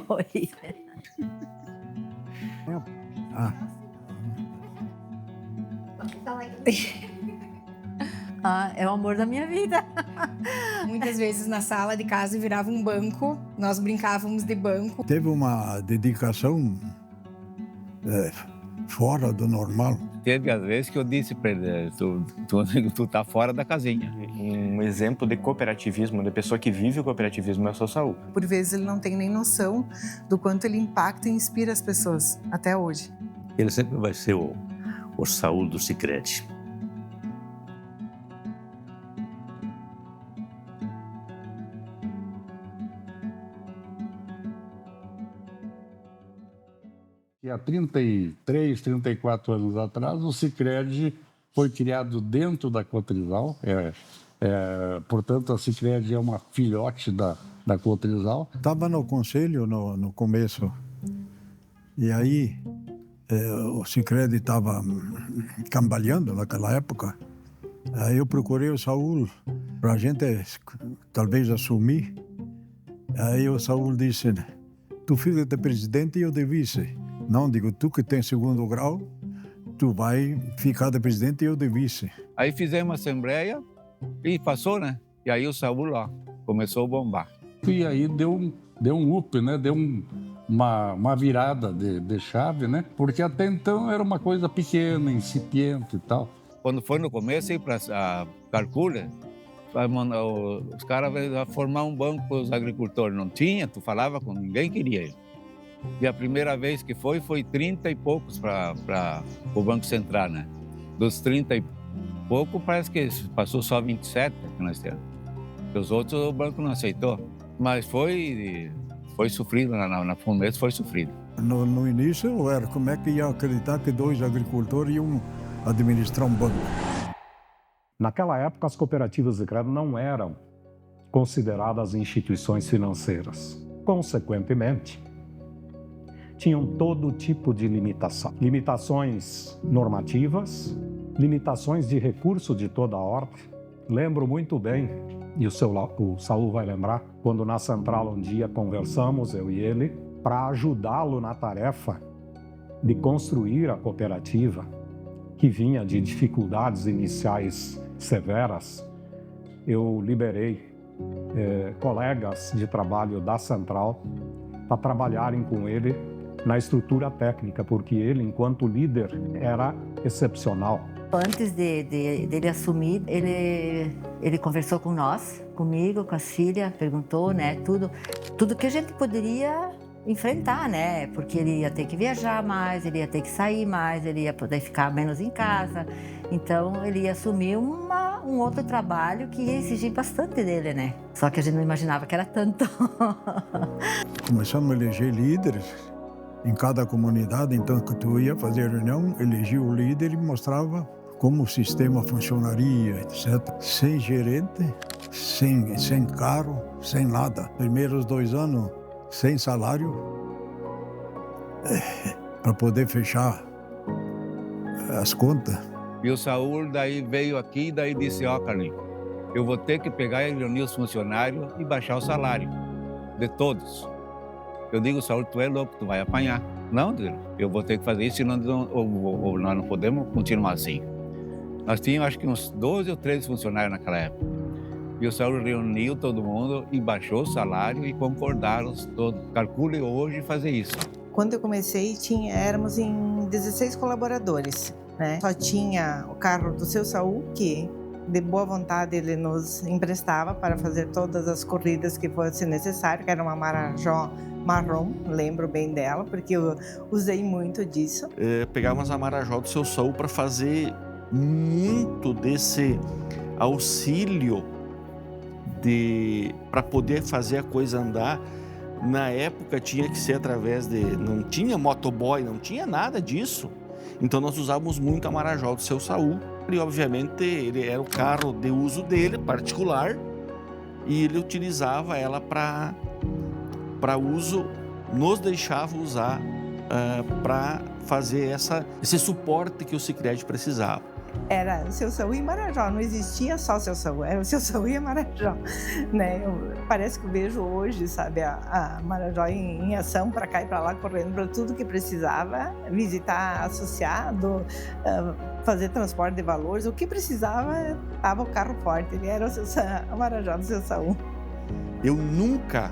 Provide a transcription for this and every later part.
Oi. Ah, É o amor da minha vida. Muitas vezes na sala de casa virava um banco, nós brincávamos de banco. teve uma dedicação fora do normal. Teve às vezes que eu disse para ele, tu tá fora da casinha. Um exemplo de cooperativismo, de pessoa que vive o cooperativismo é o seu Saul. Por vezes ele não tem nem noção do quanto ele impacta e inspira as pessoas, até hoje. Ele sempre vai ser o Saul do Sicredi. E há 33, 34 anos atrás, o Sicredi foi criado dentro da Cotrizal. Portanto, a Sicredi é uma filhote da Cotrizal. Estava no conselho no começo. E aí, o Sicredi estava cambaleando naquela época. Aí eu procurei o Saul para a gente talvez assumir. Aí o Saul disse, tu fica de presidente e eu de vice. Não, digo, tu que tem segundo grau, tu vai ficar de presidente e eu de vice. Aí fizemos uma assembleia e passou, né? E aí o Saul lá começou a bombar. E aí deu um up, né? Deu uma virada de chave, né? Porque até então era uma coisa pequena, incipiente e tal. Quando foi no começo, ir para a Carcura, os caras iam formar um banco para os agricultores. Não tinha, tu falava com ninguém queria ir. E a primeira vez que foi 30 e poucos para o Banco Central, né? Dos 30 e pouco, parece que passou só 27 que nós temos. Os outros o banco não aceitou. Mas foi sofrido, na começo foi sofrido. No início, era como é que ia acreditar que dois agricultores iam administrar um banco? Naquela época, as cooperativas de crédito não eram consideradas instituições financeiras. Consequentemente, tinham todo tipo de limitação. Limitações normativas, limitações de recurso de toda ordem. Lembro muito bem, e o Saul vai lembrar, quando na central um dia conversamos, eu e ele, para ajudá-lo na tarefa de construir a cooperativa, que vinha de dificuldades iniciais severas. Eu liberei colegas de trabalho da central para trabalharem com ele na estrutura técnica, porque ele, enquanto líder, era excepcional. Antes dele assumir, ele conversou com nós, comigo, com a Cília, perguntou, né, tudo que a gente poderia enfrentar, né, porque ele ia ter que viajar mais, ele ia ter que sair mais, ele ia poder ficar menos em casa, então ele ia assumir um outro trabalho que ia exigir bastante dele, né, só que a gente não imaginava que era tanto. Começamos a eleger líderes em cada comunidade, então que tu ia fazer reunião, elegia o líder e mostrava como o sistema funcionaria, etc. Sem gerente, sem carro, sem nada. Primeiros 2 anos, sem salário, para poder fechar as contas. E o Saul daí veio aqui e daí disse, Carlinhos, eu vou ter que pegar e reunir os funcionários e baixar o salário de todos. Eu digo, Saul, tu é louco, tu vai apanhar. Não, eu vou ter que fazer isso, senão nós não podemos continuar assim. Nós tínhamos, acho que uns 12 ou 13 funcionários naquela época. E o Saul reuniu todo mundo e baixou o salário e concordaram todos. Calcule hoje fazer isso. Quando eu comecei, éramos em 16 colaboradores, né? Só tinha o carro do seu Saul, que de boa vontade ele nos emprestava para fazer todas as corridas que fosse necessário, que era uma Marajó marrom, lembro bem dela, porque eu usei muito disso. Pegávamos a Marajó do seu Saul para fazer muito desse auxílio para poder fazer a coisa andar. Na época tinha que ser através não tinha motoboy, não tinha nada disso. Então nós usávamos muito a Marajó do seu Saul. E obviamente ele era o carro de uso dele, particular, e ele utilizava ela para uso, nos deixava usar para fazer esse suporte que o Sicredi precisava. era o Seu Saúl e Marajó, não existia só Seu Saúl, era o Seu Saúl e a Marajó, né? Parece que eu vejo hoje, sabe, a Marajó em ação, para cá e para lá, correndo para tudo que precisava, visitar associado, fazer transporte de valores, o que precisava, estava o carro forte, ele era a Marajó do Seu Saúl. Eu nunca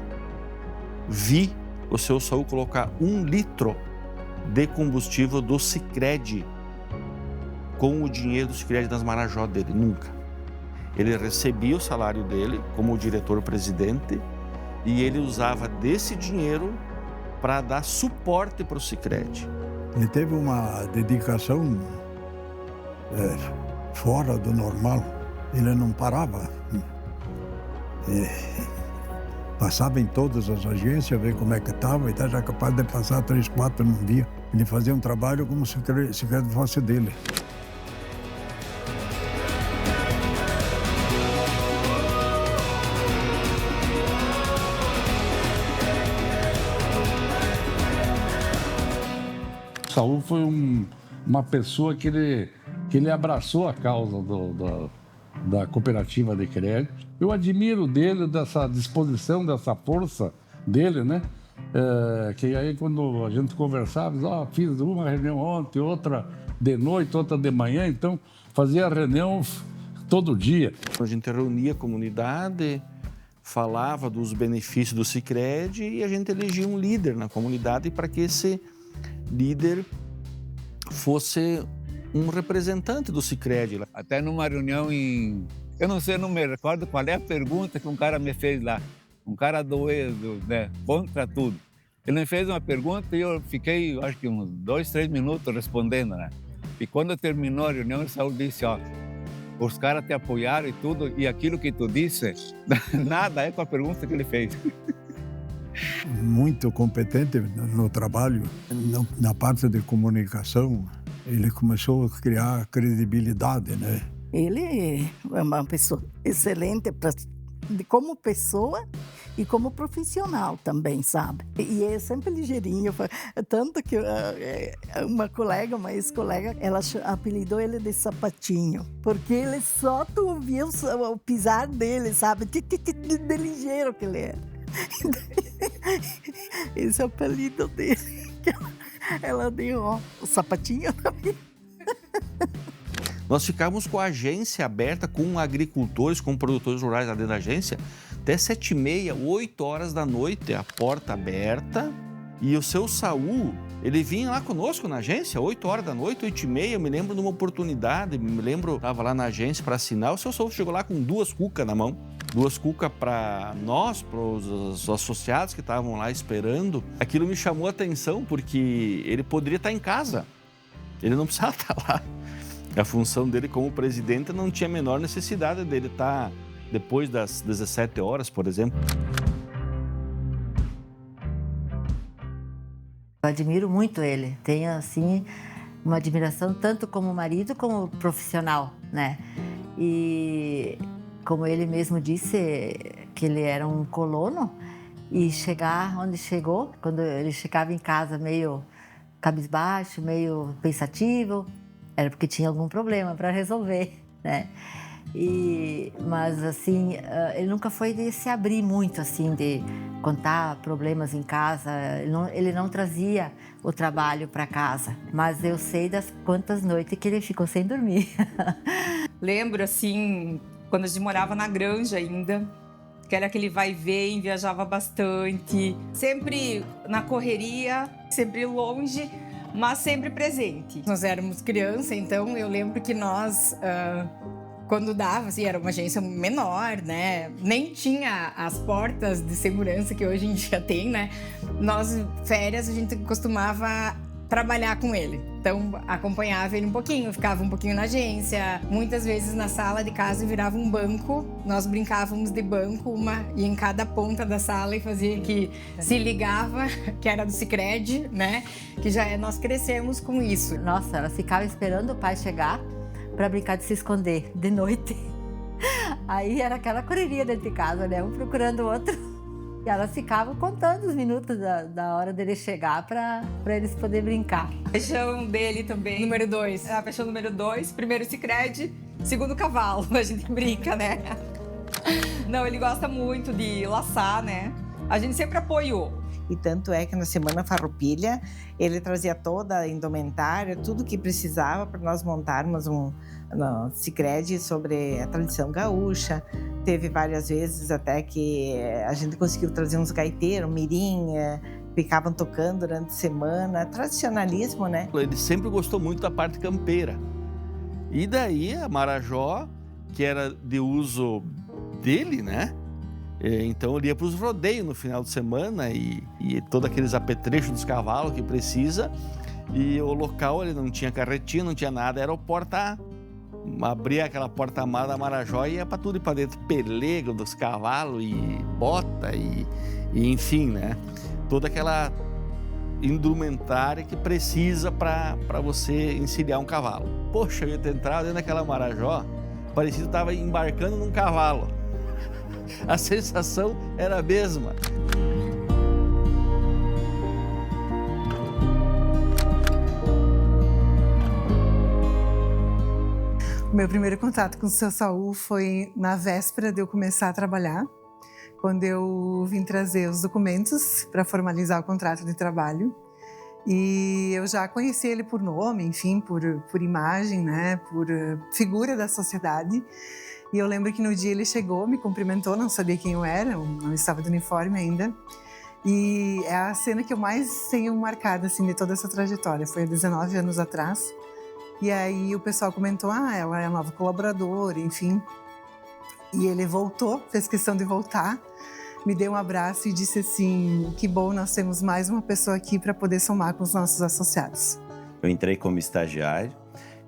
vi o Seu Saúl colocar 1 litro de combustível do Sicredi com o dinheiro do Sicredi nas Marajó dele, nunca. Ele recebia o salário dele como diretor-presidente e ele usava desse dinheiro para dar suporte para o Sicredi. Ele teve uma dedicação fora do normal. Ele não parava. Passava em todas as agências, ver como é que estava, e já capaz de passar 3, 4 num dia. Ele fazia um trabalho como se o Sicredi fosse dele. Saúl foi uma pessoa que ele abraçou a causa da cooperativa de crédito. Eu admiro dele, dessa disposição, dessa força dele, né? Que aí quando a gente conversava, fiz uma reunião ontem, outra de noite, outra de manhã, então fazia reunião todo dia. A gente reunia a comunidade, falava dos benefícios do Sicredi e a gente elegia um líder na comunidade para que esse líder fosse um representante do Sicredi. Até numa reunião eu não me recordo qual é a pergunta que um cara me fez lá. Um cara doido, né, contra tudo. Ele me fez uma pergunta e eu fiquei, acho que uns 2, 3 minutos respondendo, né? E quando terminou a reunião, o Saúl disse, os caras te apoiaram e tudo, e aquilo que tu disse, nada é com a pergunta que ele fez. Muito competente no trabalho, na parte de comunicação. Ele começou a criar credibilidade, né? Ele é uma pessoa excelente como pessoa e como profissional também, sabe? E é sempre ligeirinho, tanto que uma ex-colega, ela apelidou ele de sapatinho, porque ele só tu ouvia o pisar dele, sabe? De ligeiro que ele era. Esse é o apelido dele. Ela deu, o sapatinho também. Nós ficávamos com a agência aberta, com agricultores, com produtores rurais lá dentro da agência, até 7h30, 8 horas da noite, a porta aberta. E o Seu Saúl, ele vinha lá conosco na agência, 8 horas da noite, 8h30. Eu me lembro de uma oportunidade, estava lá na agência para assinar. O Seu Saúl chegou lá com 2 cucas na mão. 2 cucas para nós, para os associados que estavam lá esperando. Aquilo me chamou a atenção, porque ele poderia estar em casa. Ele não precisava estar lá. A função dele como presidente não tinha a menor necessidade dele estar depois das 17 horas, por exemplo. Eu admiro muito ele. Tenho, assim, uma admiração tanto como marido como profissional, né? E como ele mesmo disse, que ele era um colono, e chegar onde chegou, quando ele chegava em casa meio cabisbaixo, meio pensativo, era porque tinha algum problema para resolver, né? Mas, assim, ele nunca foi de se abrir muito, assim, de contar problemas em casa. Ele não trazia o trabalho para casa, mas eu sei das quantas noites que ele ficou sem dormir. Lembro, assim, quando a gente morava na Granja ainda, que era aquele vai e vem, viajava bastante, sempre na correria, sempre longe, mas sempre presente. Nós éramos criança, então eu lembro que nós, quando dava, assim, era uma agência menor, né? Nem tinha as portas de segurança que hoje a gente já tem, né? Nós, férias, a gente costumava trabalhar com ele. Então, acompanhava ele um pouquinho, ficava um pouquinho na agência. Muitas vezes na sala de casa virava um banco. Nós brincávamos de banco, ia em cada ponta da sala e fazia que se ligava, que era do Sicredi, né? Que nós crescemos com isso. Nossa, ela ficava esperando o pai chegar para brincar de se esconder de noite. Aí era aquela correria dentro de casa, né? Um procurando o outro. E elas ficavam contando os minutos da hora dele chegar para eles poderem brincar. A paixão dele também. Número 2. A paixão número 2. Primeiro Sicredi, segundo cavalo. A gente brinca, né? Não, ele gosta muito de laçar, né? A gente sempre apoiou. E tanto é que na Semana Farroupilha, ele trazia toda a indumentária, tudo que precisava para nós montarmos um Sicredi sobre a tradição gaúcha. Teve várias vezes até que a gente conseguiu trazer uns gaiteiros, mirim, ficavam tocando durante a semana. Tradicionalismo, né? Ele sempre gostou muito da parte campeira. E daí a Marajó, que era de uso dele, né? Então ele ia para os rodeios no final de semana e todos aqueles apetrechos dos cavalos que precisa. E o local, ele não tinha carretinha, não tinha nada, era o porta. Abria aquela porta-mala da Marajó e ia para tudo e para dentro, pelego dos cavalos e bota e enfim, né? Toda aquela indumentária que precisa para você encilhar um cavalo. Poxa, eu ia entrar dentro daquela Marajó, parecia que estava embarcando num cavalo. A sensação era a mesma. O meu primeiro contato com o seu Saul foi na véspera de eu começar a trabalhar, quando eu vim trazer os documentos para formalizar o contrato de trabalho. E eu já conheci ele por nome, enfim, por imagem, né, por figura da sociedade. E eu lembro que no dia ele chegou, me cumprimentou, não sabia quem eu era, eu não estava de uniforme ainda. E é a cena que eu mais tenho marcada, assim, de toda essa trajetória. Foi há 19 anos atrás. E aí o pessoal comentou, ela é a nova colaboradora, enfim. E ele voltou, fez questão de voltar, me deu um abraço e disse assim, que bom, nós temos mais uma pessoa aqui para poder somar com os nossos associados. Eu entrei como estagiário.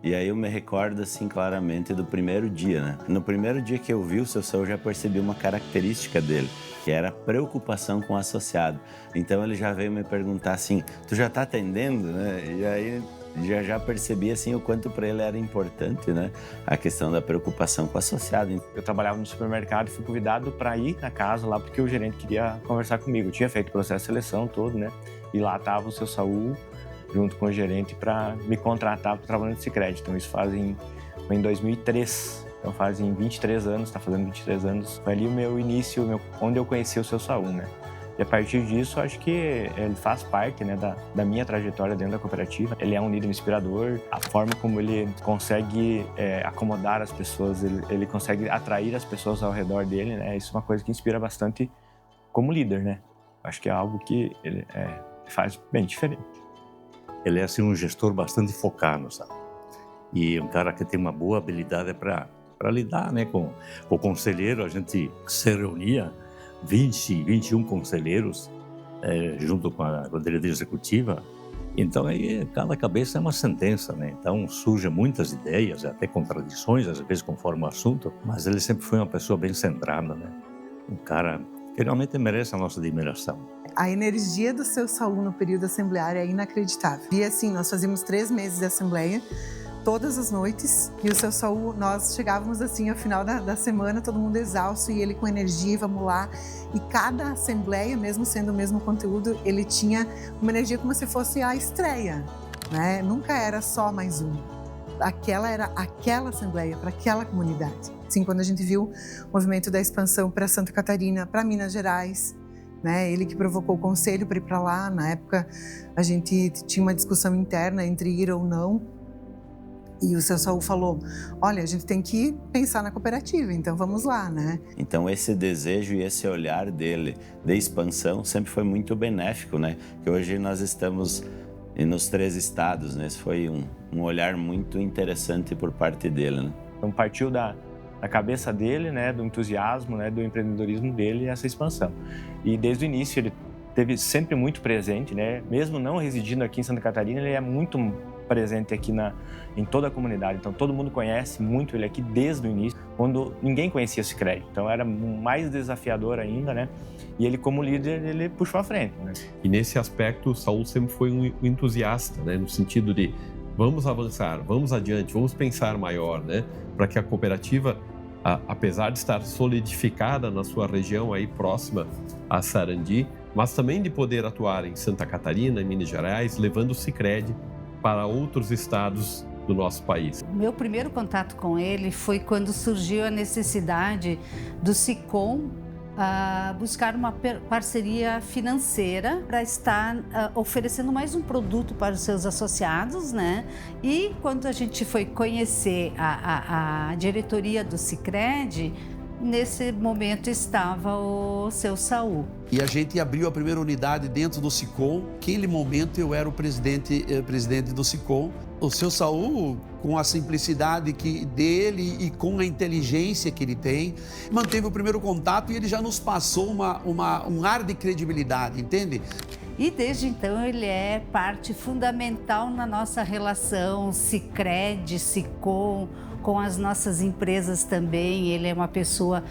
E aí eu me recordo, assim, claramente do primeiro dia, né? No primeiro dia que eu vi o seu Saul, eu já percebi uma característica dele, que era a preocupação com o associado. Então ele já veio me perguntar assim, tu já tá atendendo, né? E aí já percebi, assim, o quanto para ele era importante, né? A questão da preocupação com o associado. Eu trabalhava no supermercado e fui convidado para ir na casa lá, porque o gerente queria conversar comigo. Eu tinha feito o processo de seleção todo, né? E lá estava o seu Saul, junto com o gerente, para me contratar para trabalhar no Sicredi. Então isso foi em 2003, então fazem 23 anos, está fazendo 23 anos. Foi ali o meu início, onde eu conheci o seu Saul, né? E a partir disso, acho que ele faz parte, né, da minha trajetória dentro da cooperativa. Ele é um líder inspirador, a forma como ele consegue acomodar as pessoas, ele consegue atrair as pessoas ao redor dele, né? Isso é uma coisa que inspira bastante como líder, né? Acho que é algo que ele faz bem diferente. Ele é assim um gestor bastante focado, sabe? E um cara que tem uma boa habilidade para lidar, né, com o conselheiro. A gente se reunia 21 conselheiros junto com a diretoria executiva. Então aí cada cabeça é uma sentença, né? Então surgem muitas ideias, até contradições às vezes conforme o assunto, mas ele sempre foi uma pessoa bem centrada, né? Um cara que realmente merece a nossa admiração. A energia do seu Saul no período assembleário é inacreditável. E assim, nós fazíamos 3 meses de assembleia, todas as noites, e o seu Saul, nós chegávamos assim ao final da semana, todo mundo exausto, e ele com energia, vamos lá. E cada assembleia, mesmo sendo o mesmo conteúdo, ele tinha uma energia como se fosse a estreia, né? Nunca era só mais um. Aquela era aquela assembleia, para aquela comunidade. Assim, quando a gente viu o movimento da expansão para Santa Catarina, para Minas Gerais, né? Ele que provocou o conselho para ir para lá. Na época, a gente tinha uma discussão interna entre ir ou não. E o seu Saul falou, olha, a gente tem que pensar na cooperativa, então vamos lá, né? Então esse desejo e esse olhar dele de expansão sempre foi muito benéfico, né? Que hoje nós estamos nos 3 estados, né? Esse foi um olhar muito interessante por parte dele, né? Então partiu da cabeça dele, né? Do entusiasmo, né? Do empreendedorismo dele, essa expansão. E desde o início ele teve sempre muito presente, né? Mesmo não residindo aqui em Santa Catarina, ele é muito presente aqui em toda a comunidade. Então todo mundo conhece muito ele aqui desde o início, quando ninguém conhecia o Sicredi. Então era mais desafiador ainda, né? E ele, como líder, ele puxou à frente, né? E nesse aspecto, o Saul sempre foi um entusiasta, né? No sentido de vamos avançar, vamos adiante, vamos pensar maior, né? Para que a cooperativa apesar de estar solidificada na sua região aí próxima a Sarandi, mas também de poder atuar em Santa Catarina, em Minas Gerais, levando o Sicredi para outros estados do nosso país. Meu primeiro contato com ele foi quando surgiu a necessidade do Sicom buscar uma parceria financeira para estar oferecendo mais um produto para os seus associados, né? E quando a gente foi conhecer a diretoria do Sicredi, nesse momento estava o seu Saul. E a gente abriu a primeira unidade dentro do Sicom. Naquele momento eu era o presidente do Sicom. O seu Saul, com a simplicidade dele e com a inteligência que ele tem, manteve o primeiro contato e ele já nos passou um ar de credibilidade, entende? E desde então ele é parte fundamental na nossa relação Sicredi, Sicom, com as nossas empresas também. Ele é uma pessoa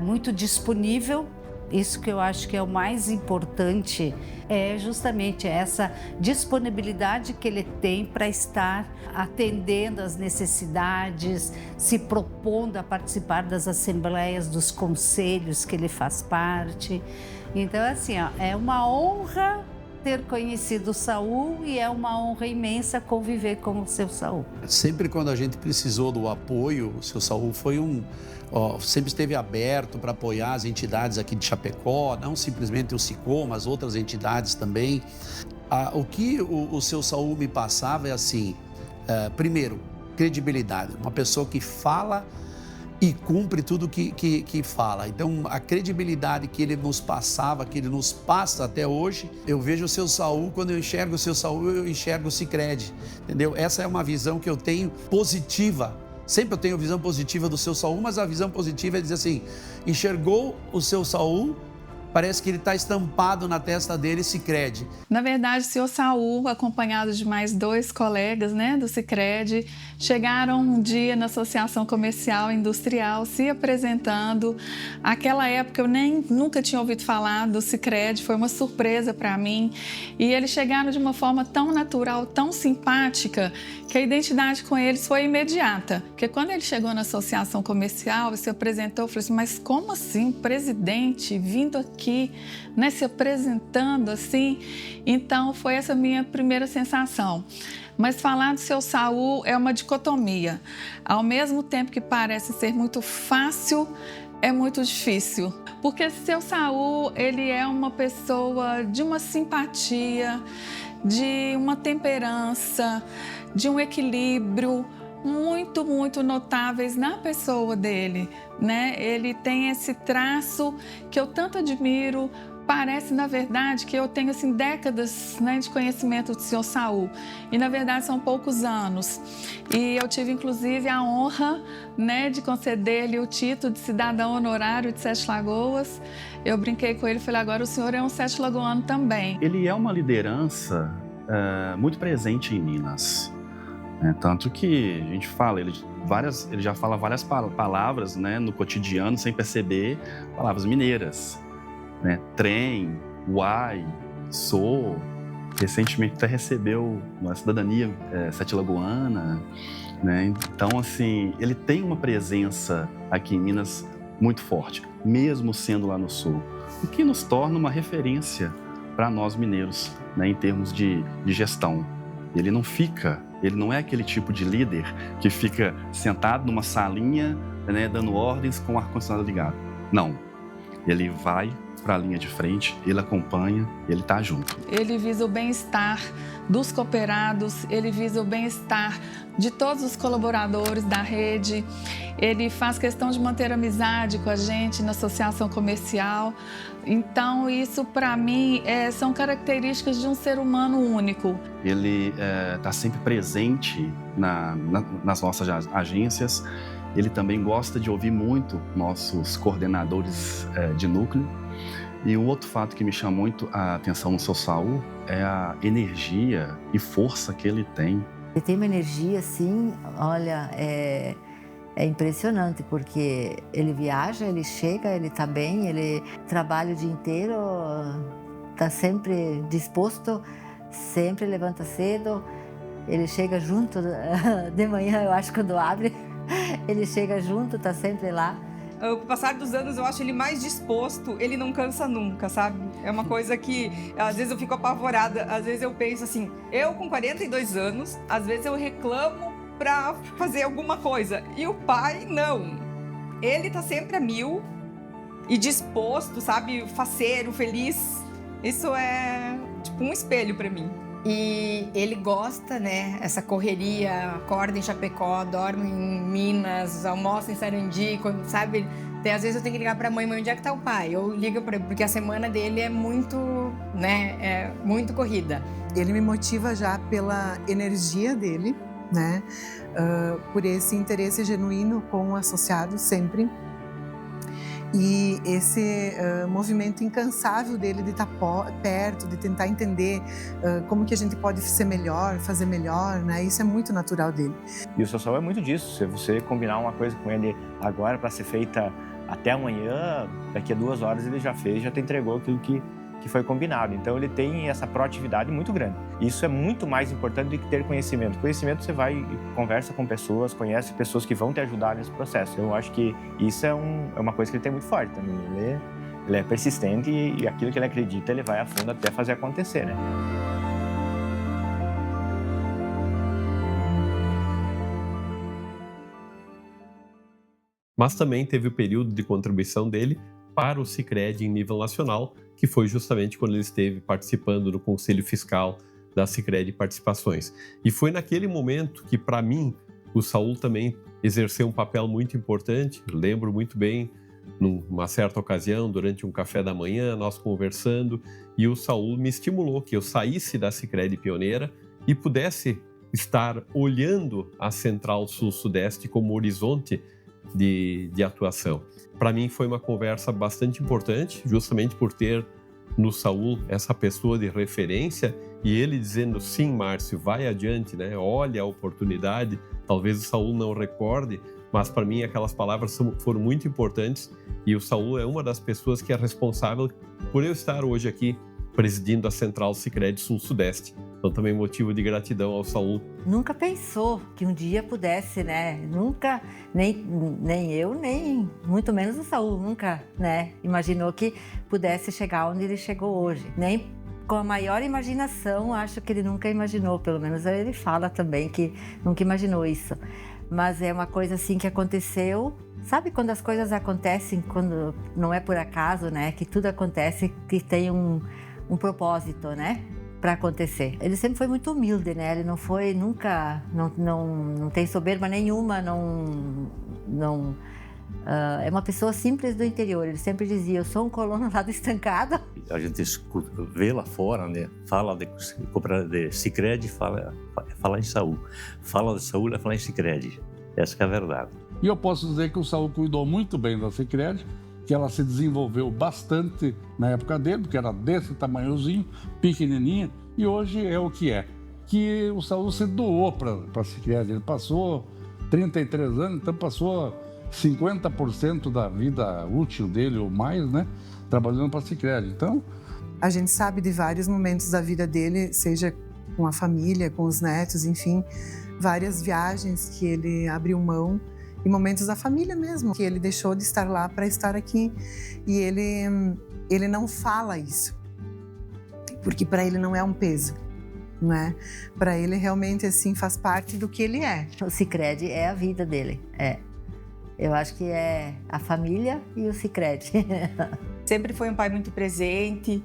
muito disponível. Isso que eu acho que é o mais importante, é justamente essa disponibilidade que ele tem para estar atendendo às necessidades, se propondo a participar das assembleias, dos conselhos que ele faz parte. Então, assim, é uma honra ter conhecido o Saul e é uma honra imensa conviver com o seu Saul. Sempre quando a gente precisou do apoio, o seu Saul foi sempre esteve aberto para apoiar as entidades aqui de Chapecó, não simplesmente o Sicom, mas outras entidades também. O que o seu Saul me passava é assim, primeiro, credibilidade, uma pessoa que fala e cumpre tudo que fala. Então, a credibilidade que ele nos passava, que ele nos passa até hoje, eu vejo o seu Saul, quando eu enxergo o seu Saul, eu enxergo o Sicredi, entendeu? Essa é uma visão que eu tenho positiva. Sempre eu tenho visão positiva do seu Saul, mas a visão positiva é dizer assim, enxergou o seu Saul, parece que ele está estampado na testa dele Sicredi. Na verdade, o senhor Saul, acompanhado de mais 2 colegas, né, do Sicredi, chegaram um dia na Associação Comercial e Industrial se apresentando. Aquela época eu nunca tinha ouvido falar do Sicredi, foi uma surpresa para mim. E eles chegaram de uma forma tão natural, tão simpática, que a identidade com eles foi imediata. Porque quando ele chegou na Associação Comercial e se apresentou, eu falei assim, mas como assim, presidente vindo aqui, né, se apresentando assim? Então foi essa minha primeira sensação. Mas falar do seu Saul é uma dicotomia. Ao mesmo tempo que parece ser muito fácil, é muito difícil. Porque seu Saul, ele é uma pessoa de uma simpatia, de uma temperança, de um equilíbrio muito, muito notáveis na pessoa dele, né? Ele tem esse traço que eu tanto admiro. Parece, na verdade, que eu tenho assim, décadas, né, de conhecimento do senhor Saul. E, na verdade, são poucos anos. E eu tive, inclusive, a honra, né, de conceder-lhe o título de cidadão honorário de Sete Lagoas. Eu brinquei com ele e falei, agora o senhor é um sete lagoano também. Ele é uma liderança muito presente em Minas. Tanto que a gente fala, ele já fala várias palavras, né, no cotidiano, sem perceber, palavras mineiras. Né? Trem, uai, sou. Recentemente até recebeu uma cidadania sete lagoana. Né? Então, assim, ele tem uma presença aqui em Minas muito forte, mesmo sendo lá no sul. O que nos torna uma referência para nós mineiros, né, em termos de gestão. Ele não é aquele tipo de líder que fica sentado numa salinha, né, dando ordens com o ar-condicionado ligado. Não. Ele vai para a linha de frente, ele acompanha, ele está junto. Ele visa o bem-estar dos cooperados, ele visa o bem-estar de todos os colaboradores da rede, ele faz questão de manter amizade com a gente na associação comercial. Então, isso para mim são características de um ser humano único. Ele está sempre presente nas nossas agências. Ele também gosta de ouvir muito nossos coordenadores de núcleo. E um outro fato que me chama muito a atenção no seu Saul é a energia e força que ele tem. Ele tem uma energia, assim, olha, é impressionante, porque ele viaja, ele chega, ele está bem, ele trabalha o dia inteiro, está sempre disposto, sempre levanta cedo, ele chega junto de manhã, eu acho, quando abre. Ele chega junto, tá sempre lá. Com o passar dos anos, eu acho ele mais disposto, ele não cansa nunca, sabe? É uma coisa que, às vezes eu fico apavorada, às vezes eu penso assim, eu com 42 anos, às vezes eu reclamo pra fazer alguma coisa, e o pai, não. Ele tá sempre a mil e disposto, sabe? Faceiro, feliz. Isso é, tipo, um espelho pra mim. E ele gosta, né? Essa correria, acorda em Chapecó, dorme em Minas, almoça em Sarandi, sabe? Às vezes eu tenho que ligar pra mãe, onde é que tá o pai? Eu ligo pra ele, porque a semana dele é muito, né? É muito corrida. Ele me motiva já pela energia dele, né? Por esse interesse genuíno com o associado sempre. E esse movimento incansável dele de estar perto, de tentar entender como que a gente pode ser melhor, fazer melhor, né? Isso é muito natural dele. E o seu Saul é muito disso. Se você combinar uma coisa com ele agora para ser feita até amanhã, daqui a 2 horas ele já fez, já te entregou aquilo que foi combinado. Então ele tem essa proatividade muito grande. Isso é muito mais importante do que ter conhecimento. Conhecimento você vai e conversa com pessoas, conhece pessoas que vão te ajudar nesse processo. Eu acho que isso é uma coisa que ele tem muito forte também. Ele é persistente e aquilo que ele acredita, ele vai a fundo até fazer acontecer, né? Mas também teve o período de contribuição dele para o Sicredi em nível nacional, que foi justamente quando ele esteve participando do Conselho Fiscal da Sicredi Participações. E foi naquele momento que, para mim, o Saul também exerceu um papel muito importante. Eu lembro muito bem, numa certa ocasião, durante um café da manhã, nós conversando, e o Saul me estimulou que eu saísse da Sicredi Pioneira e pudesse estar olhando a Central Sul-Sudeste como horizonte de atuação. Para mim foi uma conversa bastante importante, justamente por ter no Saul essa pessoa de referência e ele dizendo, sim, Márcio, vai adiante, né? Olha a oportunidade. Talvez o Saul não recorde, mas para mim aquelas palavras foram muito importantes e o Saul é uma das pessoas que é responsável por eu estar hoje aqui presidindo a Central Sicredi Sul-Sudeste. Então também motivo de gratidão ao Saul. Nunca pensou que um dia pudesse, né? Nunca, nem eu, nem muito menos o Saul, nunca, né? Imaginou que pudesse chegar onde ele chegou hoje. Nem com a maior imaginação, acho que ele nunca imaginou. Pelo menos ele fala também que nunca imaginou isso. Mas é uma coisa assim que aconteceu. Sabe quando as coisas acontecem, quando não é por acaso, né? Que tudo acontece, que tem um propósito, né? Para acontecer. Ele sempre foi muito humilde, né? Ele não foi nunca, não tem soberba nenhuma, é uma pessoa simples do interior. Ele sempre dizia, eu sou um colono lá do estancado. A gente vê lá fora, né? Fala de Sicredi, fala em Saul. Fala de Saul, é falar em Sicredi. Essa que é a verdade. E eu posso dizer que o Saul cuidou muito bem da Sicredi, que ela se desenvolveu bastante na época dele, porque era desse tamanhozinho, pequenininha, e hoje é o que é. Que o Saul se doou para a Sicredi. Ele passou 33 anos, então passou 50% da vida útil dele ou mais, né, trabalhando para a Sicredi. Então, a gente sabe de vários momentos da vida dele, seja com a família, com os netos, enfim, várias viagens que ele abriu mão, e momentos da família mesmo, que ele deixou de estar lá para estar aqui. E ele não fala isso, porque para ele não é um peso, né? Para ele realmente assim faz parte do que ele é. O Sicredi é a vida dele, é. Eu acho que é a família e o Sicredi. Sempre foi um pai muito presente,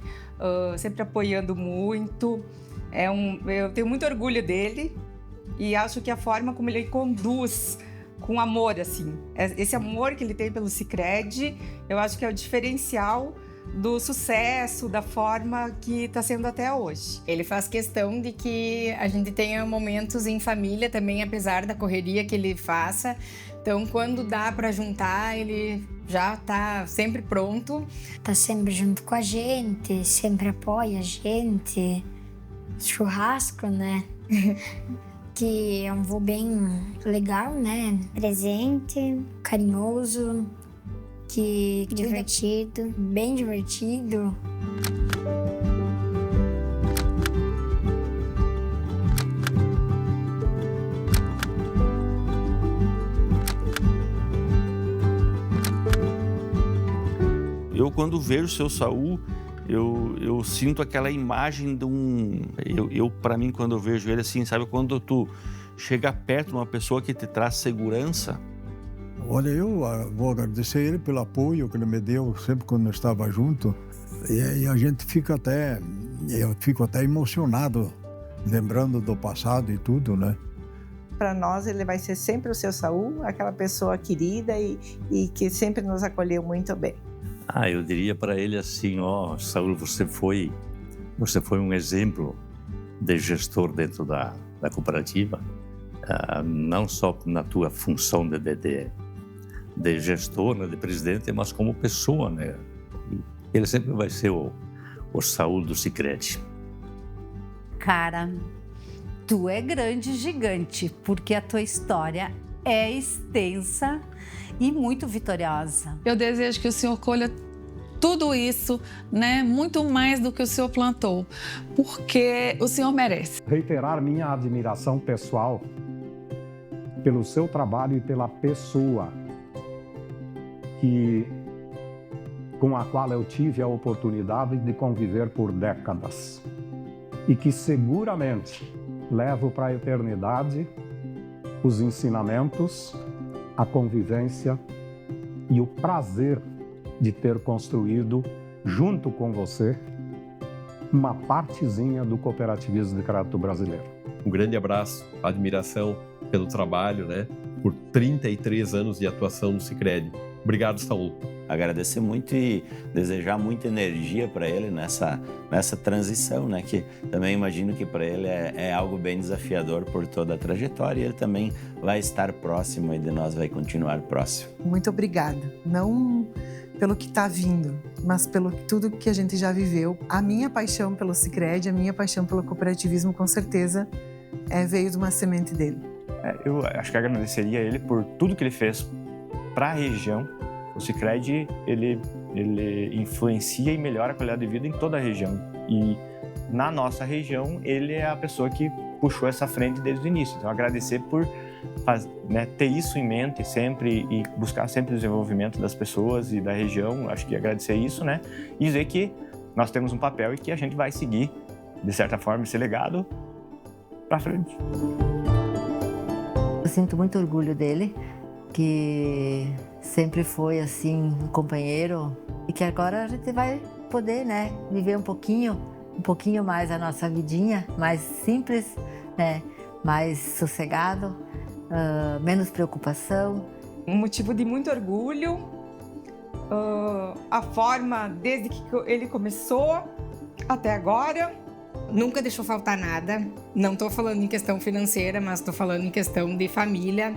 sempre apoiando muito. Eu tenho muito orgulho dele e acho que a forma como ele conduz com amor, assim. Esse amor que ele tem pelo Sicredi, eu acho que é o diferencial do sucesso, da forma que está sendo até hoje. Ele faz questão de que a gente tenha momentos em família também, apesar da correria que ele faça. Então, quando dá para juntar, ele já está sempre pronto. Tá sempre junto com a gente, sempre apoia a gente. Churrasco, né? Que é um vô bem legal, né? Presente, carinhoso, que divertido, bem divertido. Eu, quando vejo o seu Saul, eu sinto aquela imagem de um... Para mim, quando eu vejo ele assim, sabe? Quando tu chega perto de uma pessoa que te traz segurança. Olha, eu vou agradecer ele pelo apoio que ele me deu sempre quando eu estava junto. E a gente fica até... Eu fico até emocionado, lembrando do passado e tudo, né? Para nós, ele vai ser sempre o seu Saul, aquela pessoa querida e que sempre nos acolheu muito bem. Eu diria para ele assim, Saul, você foi um exemplo de gestor dentro da cooperativa, não só na tua função de gestor, né, de presidente, mas como pessoa, né? Ele sempre vai ser o Saul do Sicredi. Cara, tu é grande, gigante, porque a tua história é extensa e muito vitoriosa. Eu desejo que o Senhor colha tudo isso, né, muito mais do que o Senhor plantou, porque o Senhor merece. Reiterar minha admiração pessoal pelo seu trabalho e pela pessoa com a qual eu tive a oportunidade de conviver por décadas e que seguramente levo para a eternidade os ensinamentos, a convivência e o prazer de ter construído, junto com você, uma partezinha do cooperativismo de crédito brasileiro. Um grande abraço, admiração pelo trabalho, né? Por 33 anos de atuação no Sicredi. Obrigado, Saul. Agradecer muito e desejar muita energia para ele nessa transição, né? Que também imagino que para ele é algo bem desafiador por toda a trajetória e ele também vai estar próximo e de nós vai continuar próximo. Muito obrigada. Não pelo que está vindo, mas pelo tudo que a gente já viveu. A minha paixão pelo Sicredi, a minha paixão pelo cooperativismo, com certeza, veio de uma semente dele. Eu acho que agradeceria a ele por tudo que ele fez para a região. O Sicredi, ele influencia e melhora a qualidade de vida em toda a região. E na nossa região, ele é a pessoa que puxou essa frente desde o início. Então, agradecer por ter isso em mente sempre e buscar sempre o desenvolvimento das pessoas e da região. Acho que agradecer isso, né? E dizer que nós temos um papel e que a gente vai seguir, de certa forma, esse legado para frente. Eu sinto muito orgulho dele, que sempre foi assim um companheiro e que agora a gente vai poder, né, viver um pouquinho mais a nossa vidinha, mais simples, né, mais sossegado, menos preocupação. Um motivo de muito orgulho, a forma desde que ele começou até agora. Nunca deixou faltar nada. Não estou falando em questão financeira, mas estou falando em questão de família,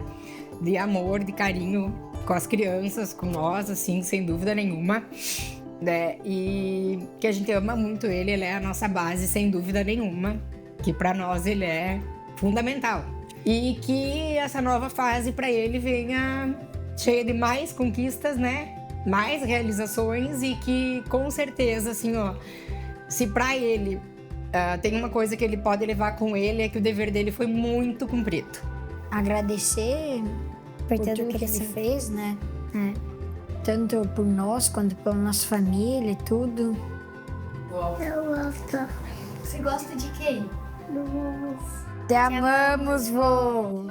de amor, de carinho com as crianças, com nós, assim, sem dúvida nenhuma. Né? E que a gente ama muito ele é a nossa base, sem dúvida nenhuma. Que para nós ele é fundamental. E que essa nova fase para ele venha cheia de mais conquistas, né? Mais realizações e que com certeza, assim, se para ele tem uma coisa que ele pode levar com ele, é que o dever dele foi muito cumprido. Agradecer por tudo que ele fez, né? Tanto por nós quanto pela nossa família e tudo. Eu gosto. Você gosta de quem? Te amamos, vô!